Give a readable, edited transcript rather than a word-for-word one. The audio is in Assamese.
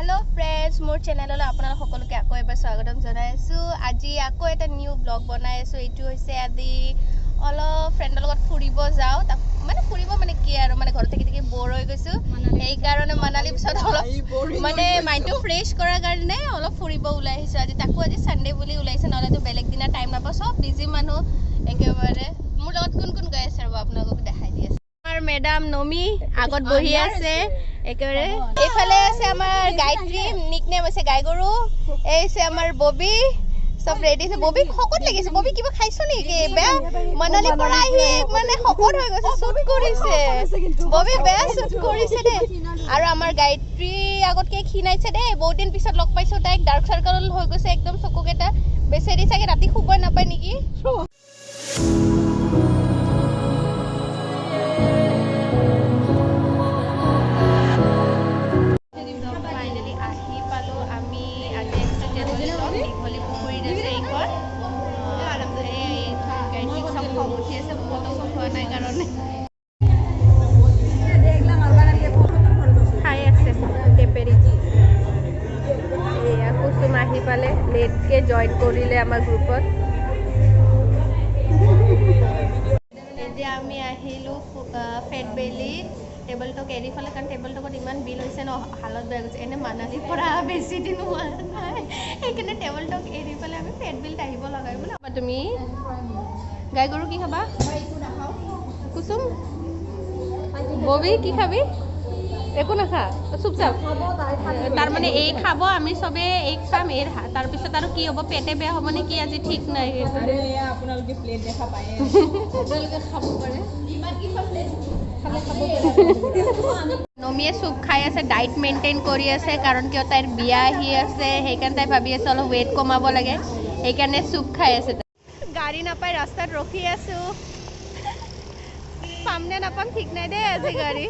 हेलो फ्रेंड्स मोर चैनल आपनार सकलोके आको एबार स्वागतम जनाइছো আজি आको एटा न्यू ब्लॉग बनाइছো एटु होइसे आदि अलो फ्रेंडर লগত ফুৰিব যাও মানে ফুৰিব মানে কি আৰু মানে ঘৰত থাকি থাকি বৰ হৈ গৈছো এই কাৰণে মানালী পিছত মানে মাইন্ডটো ফ্ৰেশ কৰাৰ কাৰণে অলপ ফুৰিব ওলাই আহিছো আজি তাকো আজি সানডে বুলি ওলাইছে নহলে তো বেলেগ দিনা টাইম নাপাও সব বিজি মানুহ একেবাৰে মোৰ লগত কোন কোন গৈ আছে আৰু আপোনালোকক দেখাই দি আছে আমাৰ মেডাম নমি আগত বহি আছে একেবাৰে এফালে আছে আমাৰ গায়ত্ৰী নিকনেম আছে গায়গৰু এইছে আমাৰ ববি सब रेडी से बबी खकत লাগিছে बबी কিবা খাইছো নেকি বে মানালী পৰা আহি মানে খকত হৈ গৈছে শুট কৰিছে ববি বে শুট কৰিছে দে আৰু আমাৰ গায়ত্ৰী আগতকে খিনাইছে দে বহুত দিন পিছত লগ পাইছো তাইক ডাৰ্ক সাৰ্কেল হৈ গৈছে একদম চকুকেটা বেছেৰি চাগে ৰাতি খুবই নাপায় নেকি लेट के जॉइन करिले आमार ग्रुपत एजे आमी आहिलु फेट बेली टेबल टक एरि फले कारण टेबल टकत इमान बिल होइसे न हालत बेया गयसे एने मानाली परा बेसी दिन हुआ नाय एकाने टेबल टक एरि फले आमी फेट बिल आहिब लगाय बोला তুমি गाय गरु की खाबा कुसुम बबी की खाबी একো না খা চুপচাপ তার মানে এই খাব আমি সবে এক খাম এর তার পিছত আর কি হবে পেটে বেয়া হবে না কি আজি ঠিক নাই আরে আপোনালোকে প্লেট দেখা পায় আপোনালোকে খাব পারে ইমান কি প্লেট খালে খাব নমিয়ে সুপ খাই আছে ডায়েট মেইনটেইন কৰি আছে কাৰণ কিয় তাইৰ বিয়া আহি আছে হেকান তাই ভাবি আছে অলপ ওয়েট কমাব লাগে হেকানে সুপ খাই আছে গাড়ী নাপাই ৰাস্তাত ৰখি আছো সামনে নাপাম ঠিক নাই দে আজি গাড়ী